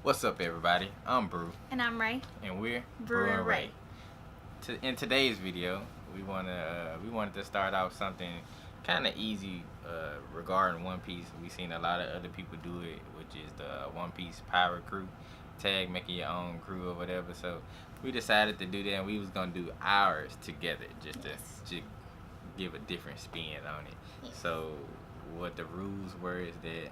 What's up, everybody? I'm Brew, And I'm Ray. and we're Brew and Ray. In today's video, we wanted to start off something kind of easy regarding One Piece. We've seen a lot of other people do it, which is the One Piece Pirate Crew tag, making your own crew or whatever. So we decided to do that, and we was gonna do ours together, just to give a different spin on it. Yes. So what the rules were is that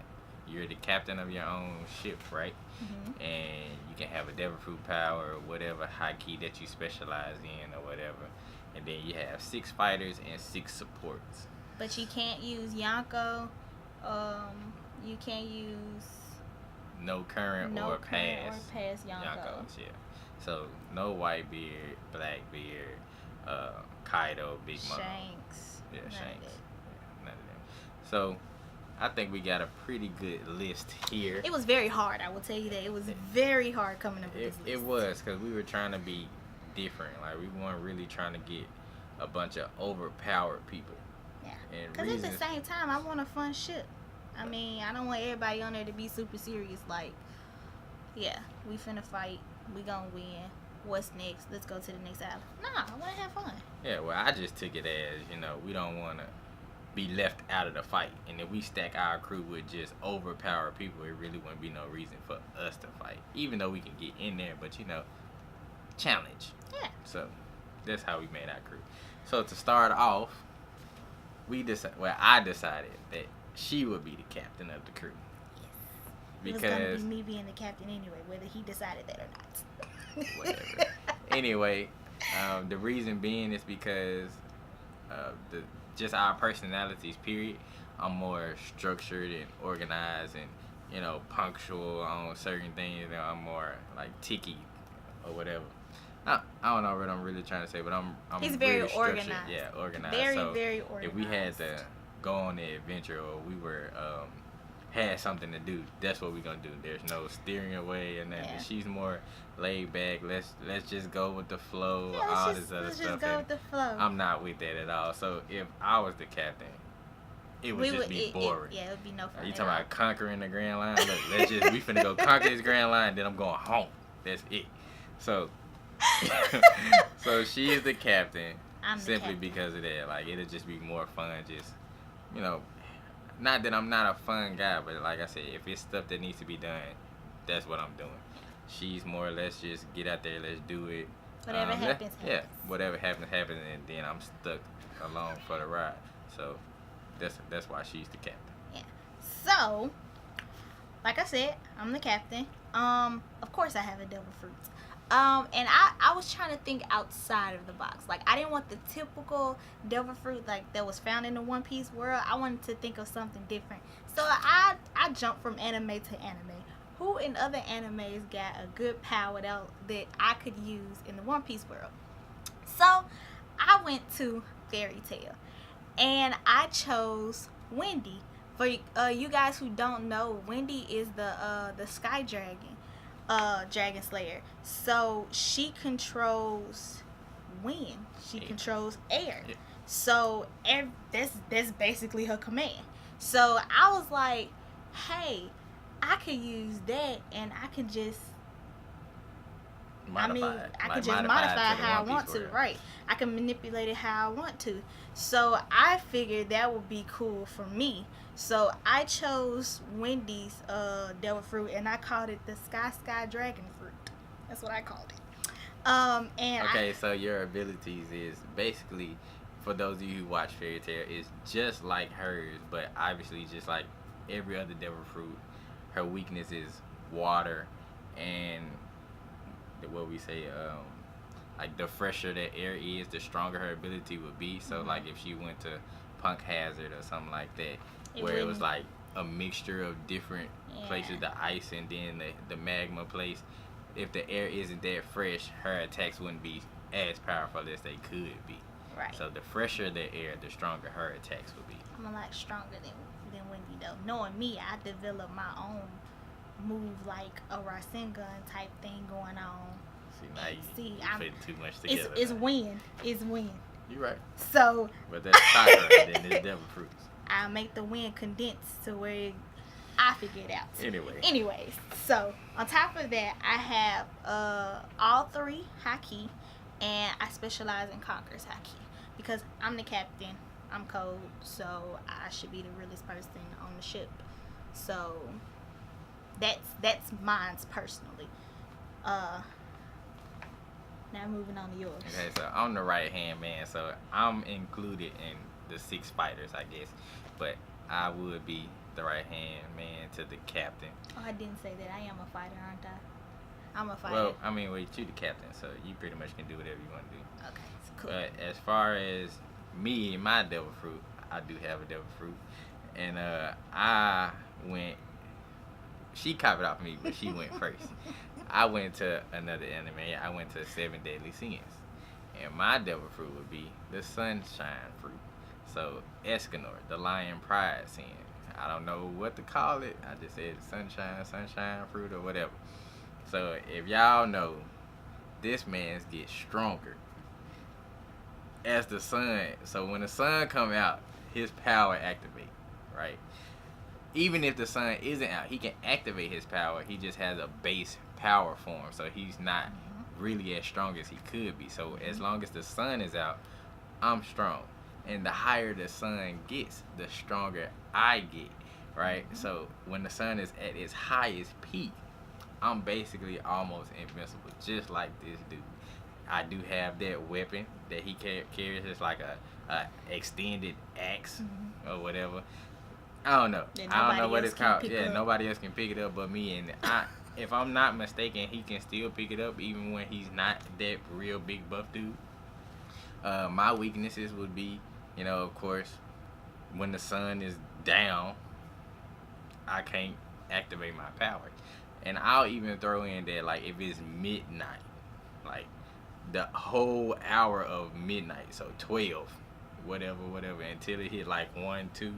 you're the captain of your own ship, right? Mm-hmm. And you can have a devil fruit power or whatever high key that you specialize in or whatever. And then you have 6 fighters and 6 supports. But you can't use Yonko. You can't use No current or past Yonko. Yonkos, yeah. So no Whitebeard, Blackbeard, Kaido, Big Mom. Shanks. Yeah, none of Shanks. that. Yeah, none of them. So I think we got a pretty good list here. It was very hard, I will tell you that. It was very hard coming up with this list. It was, because we were trying to be different. Like, we weren't really trying to get a bunch of overpowered people. Yeah. And Because at the reasons- same time, I want a fun ship. I mean, I don't want everybody on there to be super serious. Like, yeah, we finna fight. We gonna win. What's next? Let's go to the next island. Nah, I wanna have fun. Yeah, well, I just took it as, we don't want to be left out of the fight. And if we stack our crew with just overpowered people, it really wouldn't be no reason for us to fight. Even though we can get in there, but, challenge. Yeah. So that's how we made our crew. So to start off, I decided that she would be the captain of the crew. It was gonna Because be me being the captain anyway, whether he decided that or not. whatever. Anyway, the reason being is because just our personalities, period. I'm more structured and organized and, punctual on certain things. I'm more like ticky or whatever. I don't know what I'm really trying to say, but I'm He's very very structured. organized. Yeah, organized. Very, So very organized. if we had to go on the adventure or we were had something to do, that's what we're gonna do. There's no steering away and that. Yeah. She's more laid back. Let's just go with the flow. Yeah, all let's this other just stuff. go And with the flow. I'm not with that at all. So if I was the captain, it would just be boring. Yeah, it would be no fun. You at talking all. about conquering the Grand Line? Look, we finna go conquer this Grand Line, then I'm going home. That's it. So, so she is the captain I'm the simply captain. because of that. Like, it'll just be more fun. Just, not that I'm not a fun guy, but like I said, if it's stuff that needs to be done, that's what I'm doing. She's more or less just get out there, let's do it. Whatever happens, Yeah, happens. whatever happens, and then I'm stuck along for the ride. So that's why she's the captain. Yeah. So, like I said, I'm the captain. Of course I have a devil fruit. And I was trying to think outside of the box. Like, I didn't want the typical devil fruit like that was found in the One Piece world. I wanted to think of something different. So I jumped from anime to anime. Who in other animes got a good power that I could use in the One Piece world? So I went to Fairy Tail, and I chose Wendy. For you guys who don't know, Wendy is the Sky Dragon. Dragon Slayer. So she controls wind. She controls air. Yeah. So that's basically her command. So I was like, hey, I could use that, and I could just Modify it. I Like, could just modify it modify to the how I One want Piece to, world. right? I can manipulate it how I want to. So I figured that would be cool for me. So I chose Wendy's devil fruit, and I called it the Sky Dragon fruit. That's what I called it. And Okay, so your abilities is basically, for those of you who watch Fairy Tail, is just like hers, but obviously just like every other devil fruit, her weakness is water, and what we say, like the fresher the air is, the stronger her ability would be. So like if she went to Punk Hazard or something like that, where it was wouldn't- like a mixture of different places, Yeah. the ice and then the magma place. If the air isn't that fresh, her attacks wouldn't be as powerful as they could be. Right. So the fresher the air, the stronger her attacks would be. I'm a lot stronger than Wendy though. Knowing me, I developed my own move, like a Rasengan type thing going on. See, now you I'm putting too much together. it's wind. It's wind. You're right. So But that's Sakura, then it's devil fruits. I make the wind condense to where I figure it out. Anyway. Anyways, so on top of that, I have all 3 haki, and I specialize in Conqueror's haki because I'm the captain. I'm cold, so I should be the realest person on the ship. So that's mine's personally. Now moving on to yours. Okay, so I'm the right hand man, so I'm included in the 6 fighters, I guess. But I would be the right hand man to the captain. Oh, I didn't say that. I am a fighter, aren't I? I'm a fighter. Well, I mean, well, you the captain, so you pretty much can do whatever you want to do. Okay, it's cool. But as far as me and my devil fruit, I do have a devil fruit, and I went. She copied off me, but she went first. I went to another anime. I went to 7 Deadly Sins, and my devil fruit would be the sunshine fruit. So Escanor, the lion pride sin. I don't know what to call it. I just said sunshine fruit or whatever. So if y'all know, this man's get stronger as the sun. So when the sun come out, his power activate, right? Even if the sun isn't out, he can activate his power. He just has a base power form, so he's not really as strong as he could be. So as long as the sun is out, I'm strong. And the higher the sun gets, the stronger I get, right? So when the sun is at its highest peak, I'm basically almost invincible, just like this dude. I do have that weapon that he carries. It's like a extended axe or whatever. I don't know. I don't know what it's called. Yeah, nobody else can pick it up but me. And if I'm not mistaken, he can still pick it up even when he's not that real big buff dude. My weaknesses would be, of course, when the sun is down, I can't activate my power. And I'll even throw in that, like, if it's midnight, like, the whole hour of midnight, so 12, whatever, until it hit, like, 1, 2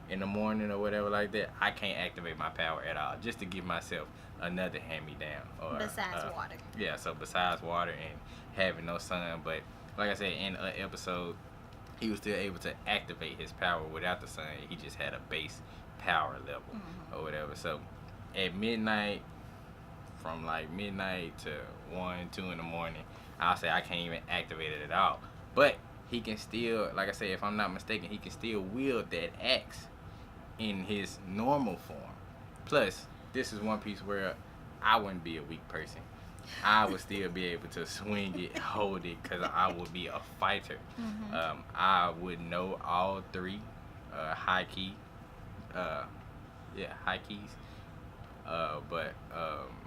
in the morning or whatever like that, I can't activate my power at all, just to give myself another hand-me-down. Besides water. Yeah, so besides water and having no sun. But, like I said, in an episode, he was still able to activate his power without the sun. He just had a base power level or whatever. So at midnight, from like midnight to 1, 2 in the morning, I'll say I can't even activate it at all. But he can still, like I said, if I'm not mistaken, he can still wield that axe in his normal form. Plus, this is one piece where I wouldn't be a weak person. I would still be able to swing it, hold it, because I would be a fighter. I would know all 3 high keys. But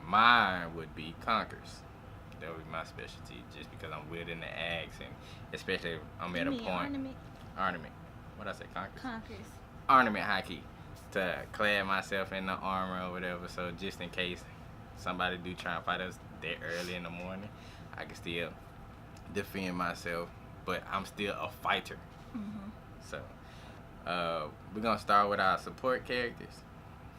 mine would be Conquers. That would be my specialty, just because I'm wielding the axe, and especially if I'm at a point. Ornament. What did I say? Conquers. Ornament high key. To clad myself in the armor or whatever, so just in case somebody do try and fight us that early in the morning, I can still defend myself, but I'm still a fighter. So we're gonna start with our support characters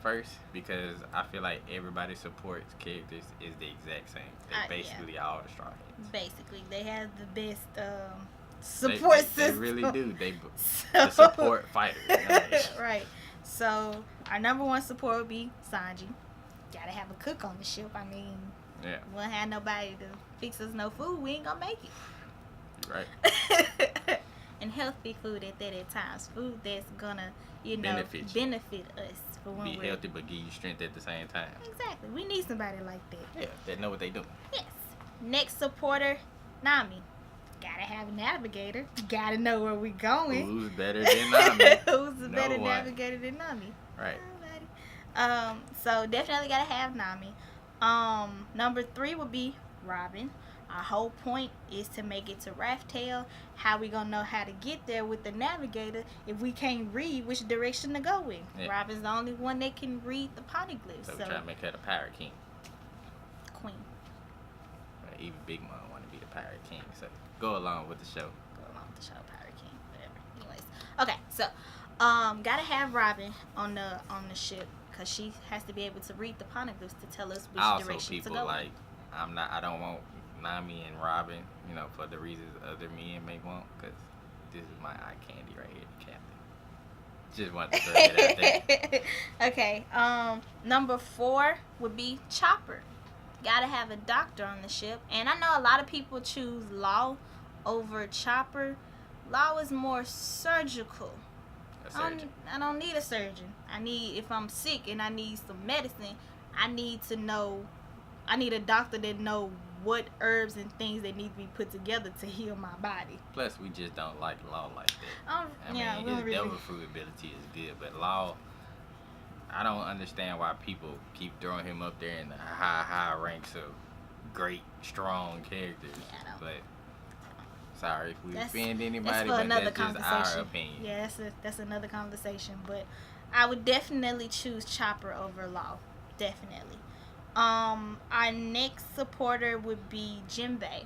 first, because I feel like everybody supports characters is the exact same. They're basically all the Straw Hats. Basically, they have the best support system. They really do. The support fighters. Right. So our number 1 support would be Sanji. Gotta have a cook on the ship. I mean, we won't have nobody to fix us no food. We ain't gonna make it. Right. And healthy food at that at times. Food that's gonna, benefit us for when we're healthy but give you strength at the same time. Exactly. We need somebody like that. Yeah, that know what they do. Yes. Next supporter, Nami. Gotta have a navigator. Gotta know where we going. Who's better than Nami? Who's a better navigator than Nami? Right. So definitely gotta have Nami. Number 3 would be Robin. Our whole point is to make it to Raftail. How we gonna know how to get there with the navigator if we can't read which direction to go in? Yeah. Robin's the only one that can read the poneglyphs. So we're trying to make her the pirate king. Queen. Even Big Mom want to be the pirate king, so go along with the show. Pirate king, whatever. Anyways, okay, so gotta have Robin on the ship, because she has to be able to read the poneglyphs to tell us which direction to go. I don't want Nami and Robin, for the reasons other men may want, because this is my eye candy right here, the captain. Just want to throw it out there. Okay. Number 4 would be Chopper. Gotta have a doctor on the ship, and I know a lot of people choose Law over Chopper. Law is more surgical. I don't need a surgeon. If I'm sick and I need some medicine, I need a doctor that know what herbs and things that need to be put together to heal my body. Plus, we just don't like Law like that. His devil fruit ability is good, but Law, I don't understand why people keep throwing him up there in the high ranks of great, strong characters. Yeah, but sorry if we offend anybody, but that's just our opinion. Yeah, that's another conversation. But I would definitely choose Chopper over Law. Definitely. Our next supporter would be Jinbei.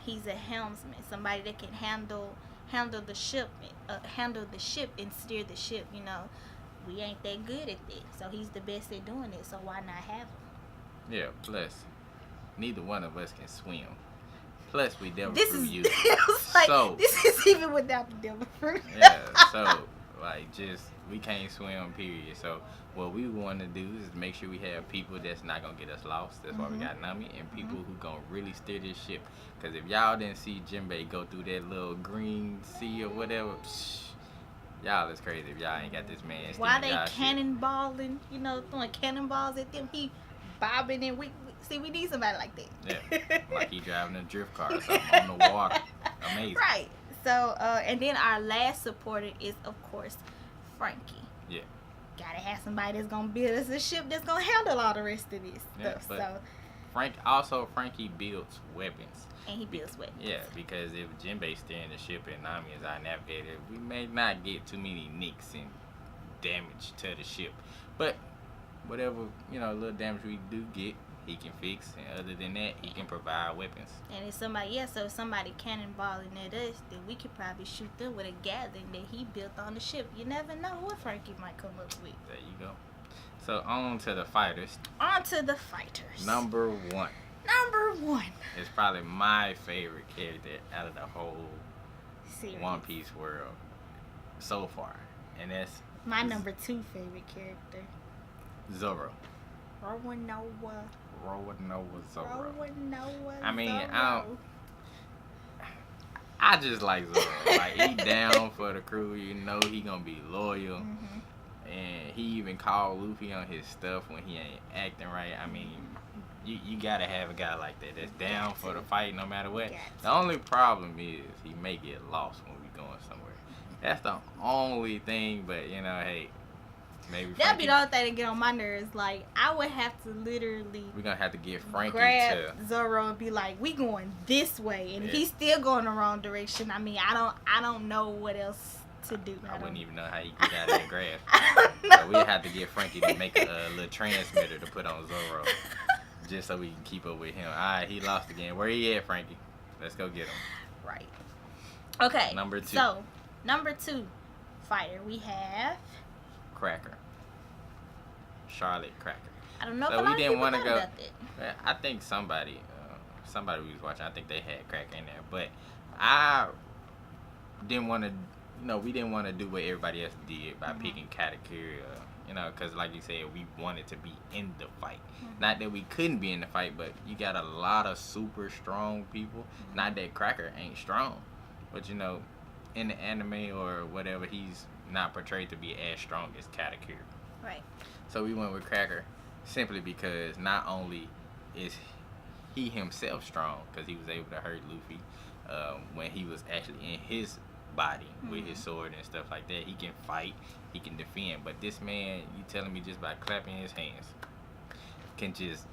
He's a helmsman, somebody that can handle the ship and steer the ship. You know, we ain't that good at that, so he's the best at doing it. So why not have him? Yeah. Plus, neither one of us can swim. Plus, we devil This fruit is users. this is even without the devil fruit. Yeah. So we can't swim. Period. So what we want to do is make sure we have people that's not gonna get us lost. That's why we got Nami and people who gonna really steer this ship. Cause if y'all didn't see Jinbei go through that little green sea or whatever, y'all is crazy if y'all ain't got this man. Why they cannonballing? You know, throwing cannonballs at them. He bobbing and we need somebody like that. Yeah, like he driving a drift car or something on the water. Amazing. Right. So, and then our last supporter is, of course, Frankie. Yeah. Gotta have somebody that's gonna build us a ship that's gonna handle all the rest of this stuff. So Frankie builds weapons. And he builds weapons. Yeah, because if Jinbei's steering the ship and Nami is our navigator, we may not get too many nicks and damage to the ship. But whatever, little damage we do get, he can fix, and other than that, he can provide weapons. And if somebody cannonballing at us, then we could probably shoot them with a Gatling that he built on the ship. You never know what Frankie might come up with. There you go. So on to the fighters. Number 1. It's probably my favorite character out of the whole series. One Piece world so far, and that's my number 2 favorite character, Zoro. Roanoa Zoro. I mean, I just like Zoro. Like, he down for the crew. You know he gonna be loyal. And he even called Luffy on his stuff when he ain't acting right. I mean, you gotta have a guy like that that's down for the fight no matter what. The only problem is he may get lost when we going somewhere. That's the only thing, but hey, maybe that'd be the only thing to get on my nerves. Like, I would have to literally we're gonna have to get Frankie grab to Zoro and be like, we going this way, and if he's still going the wrong direction, I mean, I don't know what else to do. I wouldn't even know how you get out of that graph. So we have to get Frankie to make a little transmitter to put on Zoro, just so we can keep up with him. Alright, he lost again. Where he at, Frankie? Let's go get him. Right. Okay. Number 2. So, number 2 fighter, we have Cracker. Charlotte Cracker. I don't know so if a lot we didn't want to go. About that. I think somebody we was watching, I think they had Cracker in there, but I didn't want to. We didn't want to do what everybody else did by picking category. Because like you said, we wanted to be in the fight. Not that we couldn't be in the fight, but you got a lot of super strong people. Not that Cracker ain't strong, but in the anime or whatever, he's not portrayed to be as strong as Katakuri. Right. So we went with Cracker simply because not only is he himself strong, because he was able to hurt Luffy when he was actually in his body with his sword and stuff like that. He can fight, he can defend, but this man, you telling me just by clapping his hands can just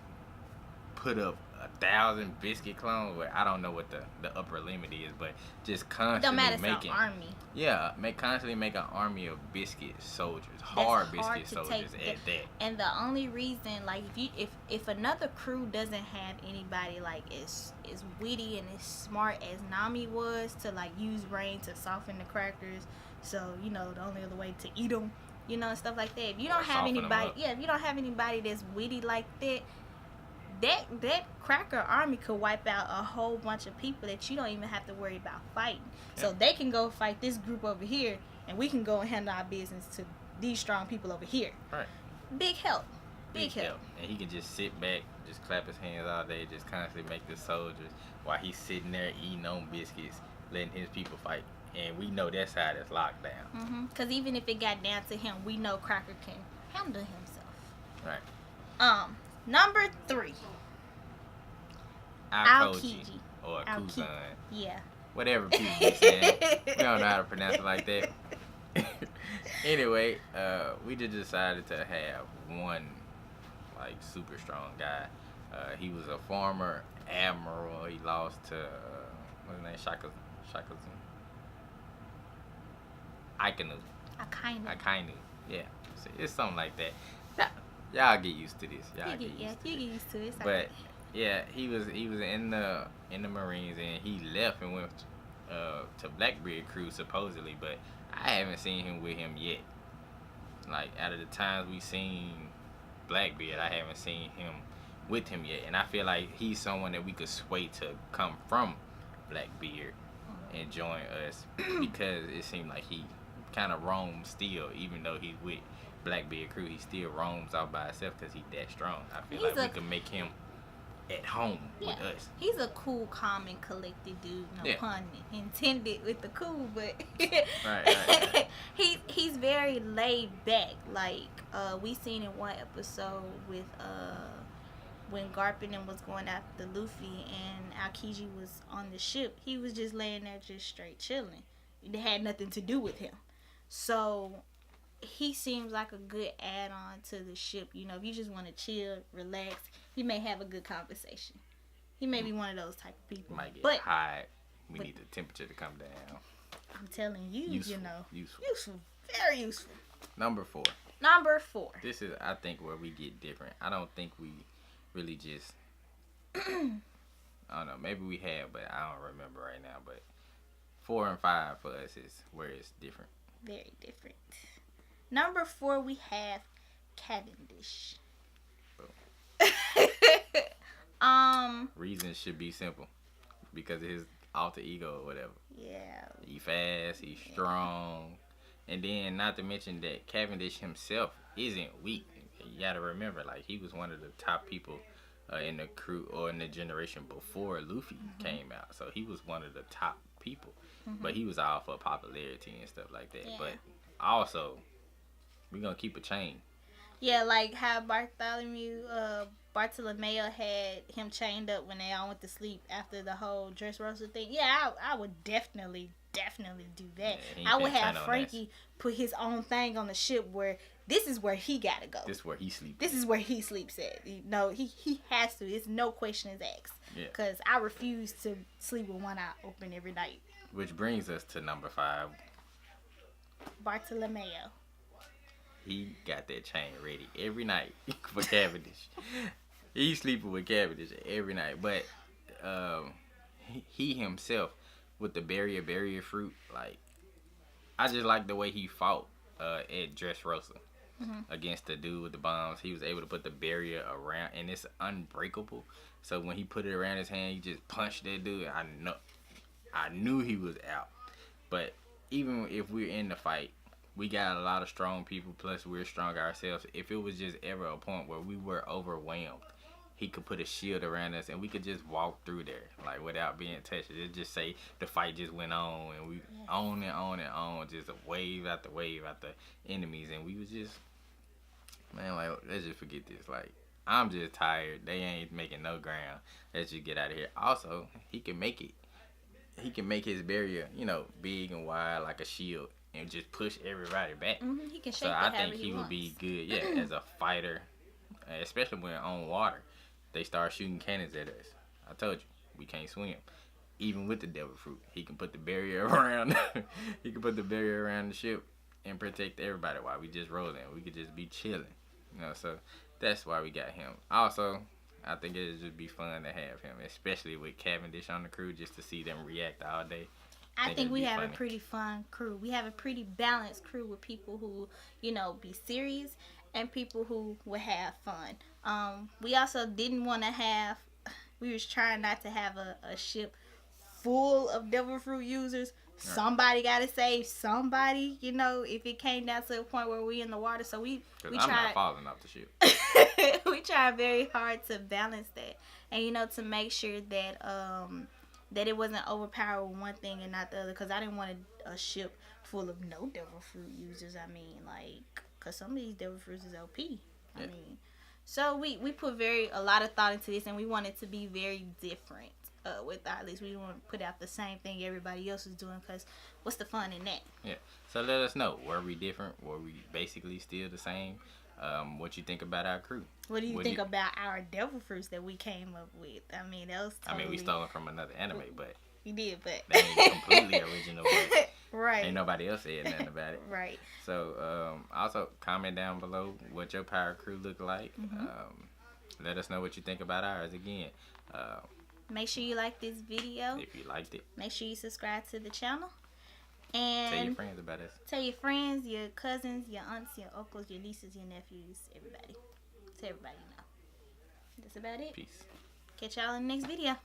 put up 1,000 biscuit clones? Where I don't know what the upper limit is, but just constantly making an army. Yeah, constantly make an army of biscuit soldiers, hard biscuit soldiers at that. And the only reason, like, if another crew doesn't have anybody like as witty and as smart as Nami was to like use rain to soften the crackers, so the only other way to eat them, and stuff like that. If you don't have anybody, if you don't have anybody that's witty like that. That cracker army could wipe out a whole bunch of people that you don't even have to worry about fighting. Yeah. So they can go fight this group over here, and we can go and handle our business to these strong people over here. Right. Big help. Big help. And he can just sit back, just clap his hands all day, just constantly make the soldiers while he's sitting there eating on biscuits, letting his people fight. And we know that side is locked down. Because even if it got down to him, we know Crocker can handle himself. Right. Number 3. Aokiji. Or Kusan. Yeah. Whatever people be saying. We don't know how to pronounce it like that. Anyway, we just decided to have one like super strong guy. He was a former admiral. He lost to what's his name? Akainu. Yeah. So it's something like that. Y'all get used to this. You get used to it. But yeah, he was in the Marines, and he left and went to Blackbeard crew supposedly, but I haven't seen him with him yet. Like out of the times we seen Blackbeard, I haven't seen him with him yet, and I feel like he's someone that we could sway to come from Blackbeard and join us because it seemed like he kind of roams still, even though he's with Blackbeard crew, he still roams out by himself because he's that strong. I feel like we can make him at home with us. He's a cool, calm, and collected dude. No pun intended with the cool, but right. he's very laid back. Like we seen in one episode with when Garpin was going after Luffy and Aokiji was on the ship. He was just laying there, just straight chilling. It had nothing to do with him. So he seems like a good add-on to the ship. You know, if you just want to chill, relax, he may have a good conversation. He may be one of those type of people. Might get hot. We need the temperature to come down. I'm telling you, useful, you know. Useful. Very useful. Number 4. This is, I think, where we get different. I don't think we really just... I don't know. Maybe we have, but I don't remember right now. But 4 and 5 for us is where it's different. Very different. Number 4, we have Cavendish. Reasons should be simple. Because of his alter ego or whatever. Yeah. He fast, he's strong. And then, not to mention that Cavendish himself isn't weak. You gotta remember, like, he was one of the top people in the crew or in the generation before Luffy came out. So he was one of the top people. But he was all for popularity and stuff like that. But also, we're gonna keep a chain. Yeah, like how Bartolomeo had him chained up when they all went to sleep after the whole dress roster thing. Yeah, I would definitely do that. Yeah, I would have Frankie put his own thing on the ship where this is where he gotta go. This is where he sleeps. This is where he sleeps at. No, he has to. It's no questions asked. Yeah. Because I refuse to sleep with one eye open every night. Which brings us to number 5. Bartolomeo. He got that chain ready every night for Cavendish. He's sleeping with Cavendish every night. But he himself, with the barrier fruit, like, I just like the way he fought at Dressrosa against the dude with the bombs. He was able to put the barrier around, and it's unbreakable. So when he put it around his hand, he just punched that dude. I knew he was out. But even if we're in the fight, we got a lot of strong people, plus we're strong ourselves. If it was just ever a point where we were overwhelmed, he could put a shield around us and we could just walk through there, like, without being touched. It just say the fight just went on and we on and on and on, just a wave after wave after enemies, and we was just, man, like, let's just forget this. Like, I'm just tired. They ain't making no ground. Let's just get out of here. Also, he can make it. He can make his barrier, you know, big and wide like a shield and just push everybody back. He can shape so I think he would be good, as a fighter, especially when on water. They start shooting cannons at us. I told you, we can't swim. Even with the devil fruit, he can put the barrier around. He can put the barrier around the ship and protect everybody while we just rolling. We could just be chilling, you know. So that's why we got him. Also, I think it would just be fun to have him, especially with Cavendish on the crew, just to see them react all day. I think we have a pretty fun crew. We have a pretty balanced crew with people who, you know, be serious and people who will have fun. We also didn't want to we was trying not to have a ship full of devil fruit users Somebody got to save somebody, you know, if it came down to a point where we in the water. So we I'm tried. not falling off the ship. We tried very hard to balance that, and you know, to make sure that that it wasn't overpowering one thing and not the other. Because I didn't want a ship full of no devil fruit users. I mean, like, because some of these devil fruits is OP. I mean, so we put a lot of thought into this, and we want it to be very different. With our list, we don't want to put out the same thing everybody else is doing, because what's the fun in that? Yeah. So let us know. Were we different? Were we basically still the same? What you think about our crew? What do you think about our devil fruits that we came up with? I mean, that was totally... I mean, we stole them from another anime, but... We did, but... That ain't completely original, but... Right. Ain't nobody else said nothing about it. Right. So, also, comment down below what your power crew look like. Let us know what you think about ours again. Make sure you like this video. If you liked it. Make sure you subscribe to the channel. And tell your friends about us. Tell your friends, your cousins, your aunts, your uncles, your nieces, your nephews, everybody. Tell everybody you know. That's about it. Peace. Catch y'all in the next video.